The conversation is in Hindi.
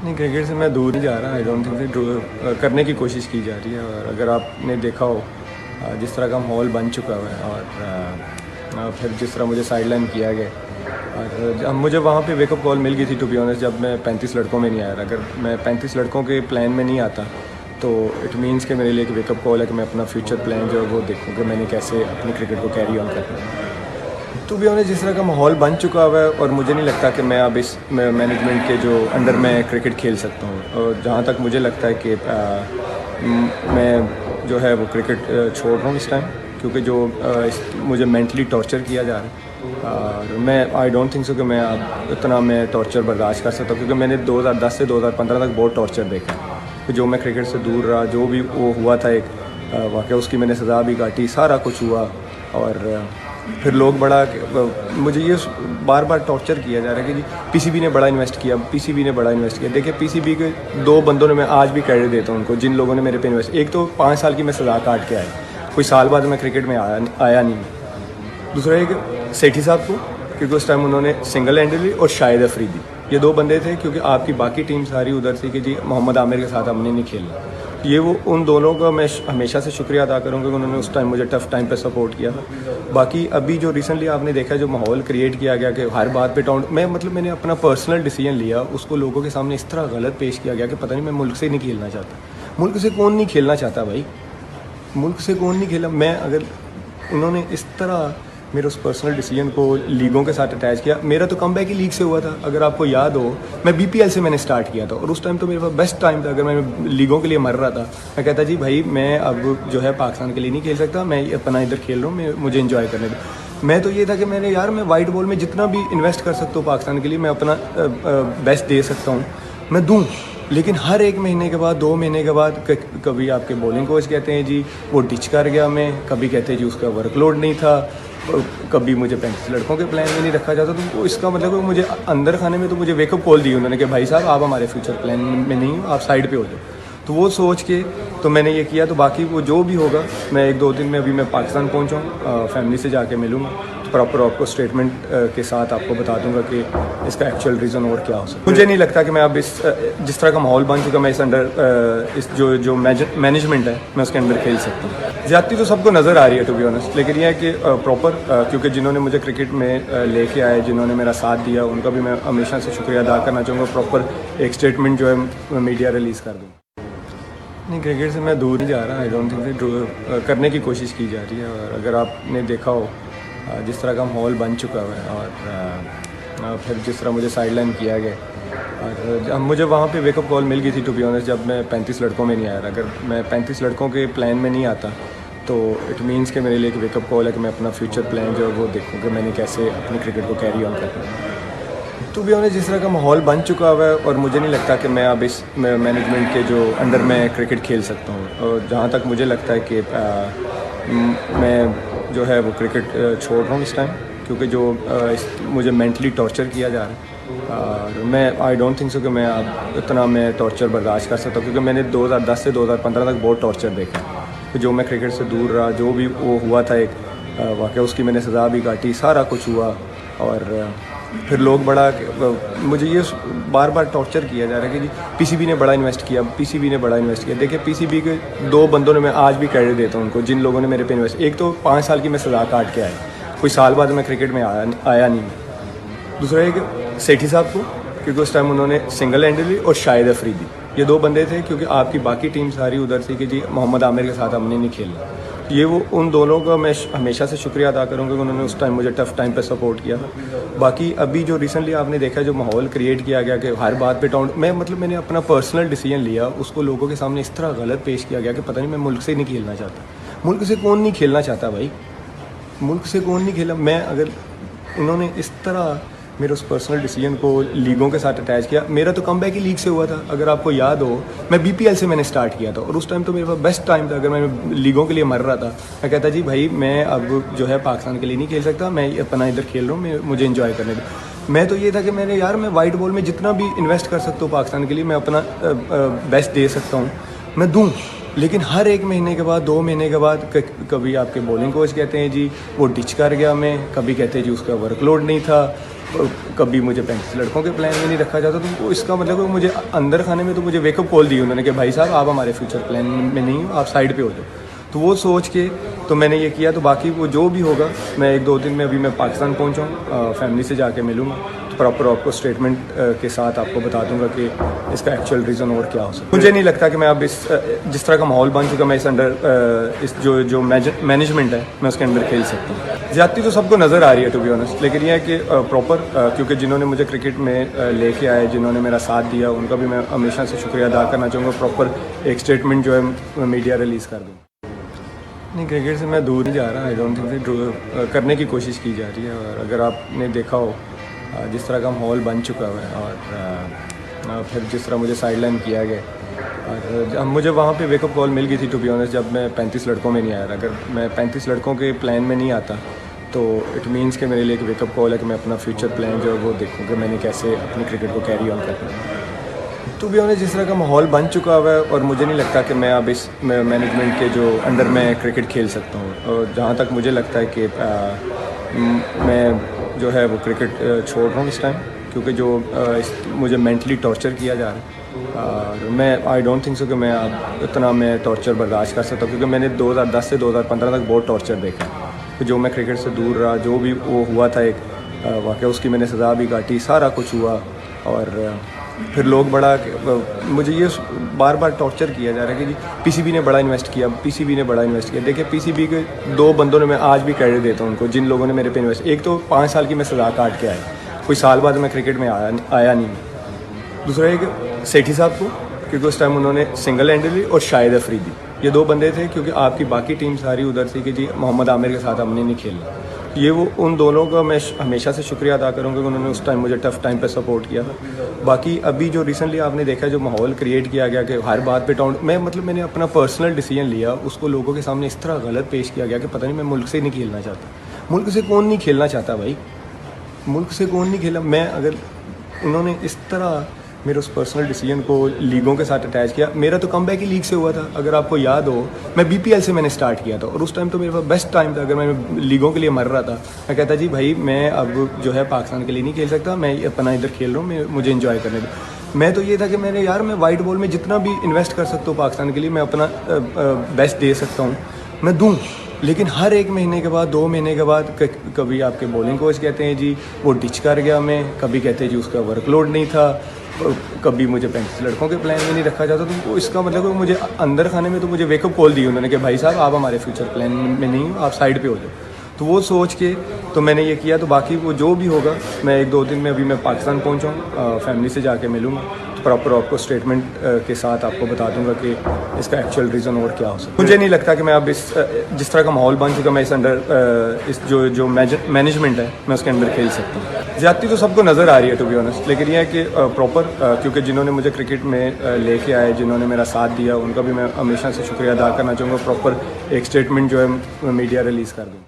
नहीं, क्रिकेट से मैं दूर नहीं जा रहा। आई डोंट थिंक करने की कोशिश की जा रही है। और अगर आपने देखा हो जिस तरह का माहौल बन चुका हुआ है और फिर जिस तरह मुझे साइड लाइन किया गया और जब मुझे वहाँ पे वेकअप कॉल मिल गई थी टू बी ऑनेस्ट, जब मैं 35 लड़कों में नहीं आया। अगर मैं 35 लड़कों के प्लान में नहीं आता तो इट मीन्स कि मेरे लिए एक वेकअप कॉल है कि मैं अपना फ्यूचर प्लान जो है वो देखूँ कि मैंने कैसे अपनी क्रिकेट को कैरी ऑन करना है। टू बी ऑनेस्ट, जिस तरह का माहौल बन चुका हुआ है और मुझे नहीं लगता कि मैं अब इस मैनेजमेंट के जो अंडर में क्रिकेट खेल सकता हूँ। और जहाँ तक मुझे लगता है कि मैं जो है वो क्रिकेट छोड़ रहा हूँ इस टाइम, क्योंकि जो मुझे मेंटली टॉर्चर किया जा रहा है और मैं आई डोंट थिंक सो कि मैं अब इतना मैं टॉर्चर बर्दाश्त कर सकता हूँ, क्योंकि मैंने 2010 से 2015 तक बहुत टॉर्चर देखा कि जो मैं क्रिकेट से दूर रहा, जो भी वो हुआ था एक वाक़या, उसकी मैंने सज़ा भी काटी, सारा कुछ हुआ। और फिर लोग बड़ा मुझे ये बार बार टॉर्चर किया जा रहा है कि जी पीसीबी ने बड़ा इन्वेस्ट किया, पीसीबी ने बड़ा इन्वेस्ट किया। देखिए, पीसीबी के दो बंदों ने, मैं आज भी क्रेडिट देता हूँ उनको, जिन लोगों ने मेरे पे इन्वेस्ट, एक तो 5 साल की मैं सज़ा काट के आया, कोई साल बाद मैं क्रिकेट में आया नहीं। दूसरा एक सेठी साहब को, क्योंकि उस टाइम उन्होंने सिंगल हैंडली और शाहिद अफरीदी, ये दो बंदे थे, क्योंकि आपकी बाकी टीम सारी उधर थी कि जी मोहम्मद आमिर के साथ हमने नहीं खेलना। ये वो उन दोनों का मैं हमेशा से शुक्रिया अदा करूँगा कि उन्होंने उस टाइम मुझे टफ़ टाइम पे सपोर्ट किया था। बाकी अभी जो रिसेंटली आपने देखा, जो माहौल क्रिएट किया गया कि हर बात पे टाउन, मैंने अपना पर्सनल डिसीजन लिया, उसको लोगों के सामने इस तरह गलत पेश किया गया कि पता नहीं, मैं मुल्क से नहीं खेलना चाहता। मुल्क से कौन नहीं खेलना चाहता भाई? मुल्क से कौन नहीं खेला? मैं अगर उन्होंने इस तरह मेरे उस पर्सनल डिसीजन को लीगों के साथ अटैच किया, मेरा तो कमबैक ही लीग से हुआ था। अगर आपको याद हो, मैं बीपीएल से मैंने स्टार्ट किया था और उस टाइम तो मेरे पास बेस्ट टाइम था। अगर मैं लीगों के लिए मर रहा था, मैं कहता जी भाई मैं अब जो है पाकिस्तान के लिए नहीं खेल सकता, मैं अपना इधर खेल रहा हूँ, मुझे इन्जॉय करने दो। मैं तो ये था कि मैं वाइट बॉल में जितना भी इन्वेस्ट कर सकता हूँ पाकिस्तान के लिए, मैं अपना बेस्ट दे सकता हूँ, मैं दूँ। लेकिन हर एक महीने के बाद, 2 महीने के बाद, कभी आपके बॉलिंग कोच कहते हैं जी वो डिच कर गया हमें, कभी कहते हैं जी उसका वर्कलोड नहीं था, कभी मुझे 35 लड़कों के प्लान में नहीं रखा जाता। तो इसका मतलब है मुझे अंदर खाने में तो मुझे वेकअप कॉल दी उन्होंने कि भाई साहब आप हमारे फ्यूचर प्लान में नहीं हो, आप साइड पे हो जाओ। तो वो सोच के तो मैंने ये किया। तो बाकी वो जो भी होगा, मैं 1-2 दिन में, अभी मैं पाकिस्तान पहुँचाऊँ, फैमिली से जाके मिलूँगा, तो प्रॉपर आपको स्टेटमेंट के साथ आपको बता दूंगा कि इसका एक्चुअल रीज़न और क्या हो सकता है। मुझे नहीं लगता कि मैं अब जिस तरह का माहौल बन चुका, मैं इस अंडर इस जो मैनेजमेंट है, मैं उसके अंदर खेल सकता हूँ। ज़्यादती तो सबको नज़र आ रही है टू बी ऑनेस्ट, लेकिन यह है कि प्रॉपर क्योंकि जिन्होंने मुझे क्रिकेट में लेके आए, जिन्होंने मेरा साथ दिया, उनका भी मैं हमेशा से शुक्रिया अदा करना चाहूँगा। प्रॉपर एक स्टेटमेंट जो है मीडिया रिलीज़ कर दूँ। नहीं, क्रिकेट से मैं दूर नहीं जा रहा। आई डोंट थिंक करने की कोशिश की जा रही है। और अगर आपने देखा हो जिस तरह का माहौल बन चुका हुआ है और फिर जिस तरह मुझे साइड लाइन किया गया और जब मुझे वहाँ पे वेकअप कॉल मिल गई थी टू बी ऑनेस्ट, जब मैं 35 लड़कों में नहीं आया। अगर मैं 35 लड़कों के प्लान में नहीं आता तो इट मीन्स कि मेरे लिए एक वेकअप कॉल है कि मैं अपना फ्यूचर प्लान जो है वो देखूँ कि मैंने कैसे अपनी क्रिकेट को कैरी ऑन करना है। टू बी ऑनेस्ट, जिस तरह का माहौल बन चुका हुआ है और मुझे नहीं लगता कि मैं अब इस मैनेजमेंट के जो अंडर में क्रिकेट खेल सकता हूँ। और जहाँ तक मुझे लगता है कि मैं जो है वो क्रिकेट छोड़ रहा हूँ इस टाइम, क्योंकि जो मुझे मेंटली टॉर्चर किया जा रहा है और मैं आई डोंट थिंक सो कि मैं अब इतना मैं टॉर्चर बर्दाश्त कर सकता हूँ, क्योंकि मैंने 2010 से 2015 तक बहुत टॉर्चर देखा कि जो मैं क्रिकेट से दूर रहा, जो भी वो हुआ था एक वाक़या, उसकी मैंने सज़ा भी काटी, सारा कुछ हुआ। और फिर लोग बड़ा मुझे ये बार बार टॉर्चर किया जा रहा है कि जी पीसीबी ने बड़ा इन्वेस्ट किया, पीसीबी ने बड़ा इन्वेस्ट किया। देखिए, पीसीबी के दो बंदों ने, मैं आज भी क्रेडिट देता हूँ उनको, जिन लोगों ने मेरे पे इन्वेस्ट, एक तो 5 साल की मैं सज़ा काट के आया, कोई साल बाद मैं क्रिकेट में आया नहीं। दूसरा एक सेठी साहब को, क्योंकि उस टाइम उन्होंने सिंगल हैंडली और शाहिद अफरीदी, ये दो बंदे थे, क्योंकि आपकी बाकी टीम सारी उधर थी कि जी मोहम्मद आमिर के साथ हमने नहीं खेलना। ये वो उन दोनों का मैं हमेशा से शुक्रिया अदा करूँगा कि उन्होंने उस टाइम मुझे टफ़ टाइम पे सपोर्ट किया था। बाकी अभी जो रिसेंटली आपने देखा, जो माहौल क्रिएट किया गया कि हर बात पे टाउन, मैंने अपना पर्सनल डिसीजन लिया, उसको लोगों के सामने इस तरह गलत पेश किया गया कि पता नहीं, मैं मुल्क से नहीं खेलना चाहता। मुल्क से कौन नहीं खेलना चाहता भाई? मुल्क से कौन नहीं खेला? मैं अगर उन्होंने इस तरह मेरे उस पर्सनल डिसीजन को लीगों के साथ अटैच किया, मेरा तो कमबैक ही लीग से हुआ था। अगर आपको याद हो, मैं बीपीएल से मैंने स्टार्ट किया था और उस टाइम तो मेरे पास बेस्ट टाइम था। अगर मैं लीगों के लिए मर रहा था, मैं कहता जी भाई मैं अब जो है पाकिस्तान के लिए नहीं खेल सकता, मैं अपना इधर खेल रहा हूँ, मुझे इन्जॉय करने दो। मैं तो ये था कि मैं वाइट बॉल में जितना भी इन्वेस्ट कर सकता हूँ पाकिस्तान के लिए, मैं अपना बेस्ट दे सकता हूँ, मैं दूँ। लेकिन हर एक महीने के बाद, 2 महीने के बाद, कभी आपके बॉलिंग कोच कहते हैं जी वो डिच कर गया हमें, कभी कहते हैं जी उसका वर्कलोड नहीं था, कभी मुझे 35 लड़कों के प्लान में नहीं रखा जाता। तो इसका मतलब है मुझे अंदर खाने में तो मुझे वेकअप कॉल दी उन्होंने कि भाई साहब आप हमारे फ्यूचर प्लान में नहीं हो, आप साइड पे हो जाओ। तो वो सोच के तो मैंने ये किया। तो बाकी वो जो भी होगा मैं 1-2 दिन में अभी मैं पाकिस्तान पहुँचा हूँ, फैमिली से जाके मिलूँगा, तो प्रॉपर आपको स्टेटमेंट के साथ आपको बता दूंगा कि इसका एक्चुअल रीज़न और क्या हो सकता है। मुझे नहीं लगता कि मैं अब जिस तरह का माहौल बन चुका मैं इस अंडर इस जो मैनेजमेंट है मैं उसके अंदर खेल सकता हूँ। ज़्यादती तो सबको नज़र आ रही है टू बी ऑनेस्ट, लेकिन यह है कि प्रॉपर क्योंकि जिन्होंने मुझे क्रिकेट में लेके आए, जिन्होंने मेरा साथ दिया, उनका भी मैं हमेशा से शुक्रिया अदा करना चाहूँगा। प्रॉपर एक स्टेटमेंट जो है मीडिया रिलीज़ कर दूँ। नहीं, क्रिकेट से मैं दूर नहीं जा रहा। आई डोंट थिंक करने की कोशिश की जा रही है। और अगर आपने देखा हो जिस तरह का माहौल बन चुका है और फिर जिस तरह मुझे साइडलाइन किया गया और मुझे वहाँ पे वेकअप कॉल मिल गई थी टू बी ऑनेस्ट, जब मैं 35 लड़कों में नहीं आया। अगर मैं 35 लड़कों के प्लान में नहीं आता तो इट मीन्स कि मेरे लिए एक वेकअप कॉल है कि मैं अपना फ्यूचर प्लान जो है वो देखूँ कि मैंने कैसे अपनी क्रिकेट को कैरी ऑन करना है। टू बी ऑनेस्ट जिस तरह का माहौल बन चुका हुआ है और मुझे नहीं लगता कि मैं अब इस मैनेजमेंट के जो अंडर मैं क्रिकेट खेल सकता हूँ। और जहाँ तक मुझे लगता है कि मैं जो है वो क्रिकेट छोड़ रहा हूँ इस टाइम, क्योंकि जो मुझे मेंटली टॉर्चर किया जा रहा है और मैं आई डोंट थिंक सो कि मैं अब इतना मैं टॉर्चर बर्दाश्त कर सकता हूँ। क्योंकि मैंने 2010 से 2015 तक बहुत टॉर्चर देखा है। तो जो मैं क्रिकेट से दूर रहा, जो भी वो हुआ था एक वाक़या, उसकी मैंने सज़ा भी काटी, सारा कुछ हुआ। और फिर लोग बड़ा मुझे ये बार बार टॉर्चर किया जा रहा है कि जी पीसीबी ने बड़ा इन्वेस्ट किया, पीसीबी ने बड़ा इन्वेस्ट किया। देखिए पीसीबी के 2 बंदों ने, मैं आज भी क्रेडिट देता हूँ उनको, जिन लोगों ने मेरे पे इन्वेस्ट। एक तो 5 साल की मैं सज़ा काट के आया, कोई साल बाद मैं क्रिकेट में आया नहीं। दूसरा एक सेठी साहब को, क्योंकि उस टाइम उन्होंने सिंगल हैंडली और शाहिद अफरीदी, ये 2 बंदे थे। क्योंकि आपकी बाकी टीम सारी उधर थी कि जी मोहम्मद आमिर के साथ हमने नहीं खेलना। ये वो उन दोनों का मैं हमेशा से शुक्रिया अदा करूँगा कि उन्होंने उस टाइम मुझे टफ़ टाइम पे सपोर्ट किया था। बाकी अभी जो रिसेंटली आपने देखा जो माहौल क्रिएट किया गया कि हर बात पे टाउन, मैंने अपना पर्सनल डिसीजन लिया, उसको लोगों के सामने इस तरह गलत पेश किया गया कि पता नहीं मैं मुल्क से नहीं खेलना चाहता। मुल्क से कौन नहीं खेलना चाहता भाई, मुल्क से कौन नहीं खेला। मैं अगर उन्होंने इस तरह मेरे उस पर्सनल डिसीजन को लीगों के साथ अटैच किया। मेरा तो कमबैक ही लीग से हुआ था। अगर आपको याद हो, मैं बीपीएल से मैंने स्टार्ट किया था और उस टाइम तो मेरे पास बेस्ट टाइम था। अगर मैं लीगों के लिए मर रहा था, मैं कहता जी भाई मैं अब जो है पाकिस्तान के लिए नहीं खेल सकता, मैं अपना इधर खेल रहा हूँ, मुझे इन्जॉय करने दो। मैं तो ये था कि मैं वाइट बॉल में जितना भी इन्वेस्ट कर सकता हूँ पाकिस्तान के लिए, मैं अपना बेस्ट दे सकता हूँ, मैं दूँ। लेकिन हर 1 महीने के बाद, 2 महीने के बाद कभी आपके बॉलिंग कोच कहते हैं जी वो डिच कर गया हमें, कभी कहते हैं जी उसका वर्कलोड नहीं था, कभी मुझे 35 लड़कों के प्लान में नहीं रखा जाता। तो इसका मतलब है मुझे अंदर खाने में तो मुझे वेकअप कॉल दी उन्होंने कि भाई साहब आप हमारे फ्यूचर प्लान में नहीं हो, आप साइड पे हो जाओ। तो वो सोच के तो मैंने ये किया। तो बाकी वो जो भी होगा मैं 1-2 दिन में अभी मैं पाकिस्तान पहुँचा हूँ, फैमिली से जाके मिलूँगा, तो प्रॉपर आपको स्टेटमेंट के साथ आपको बता दूंगा कि इसका एक्चुअल रीज़न और क्या हो सकता है। मुझे नहीं लगता कि मैं अब जिस तरह का माहौल बन चुका मैं इस अंडर इस जो मैनेजमेंट है मैं उसके अंदर खेल सकता हूँ। ज़्यादती तो सबको नज़र आ रही है टू बी ऑनेस्ट, लेकिन यह है कि प्रॉपर क्योंकि जिन्होंने मुझे क्रिकेट में लेके आए, जिन्होंने मेरा साथ दिया, उनका भी मैं हमेशा से शुक्रिया अदा करना चाहूँगा। प्रॉपर एक स्टेटमेंट जो है मीडिया रिलीज़ कर दूँ।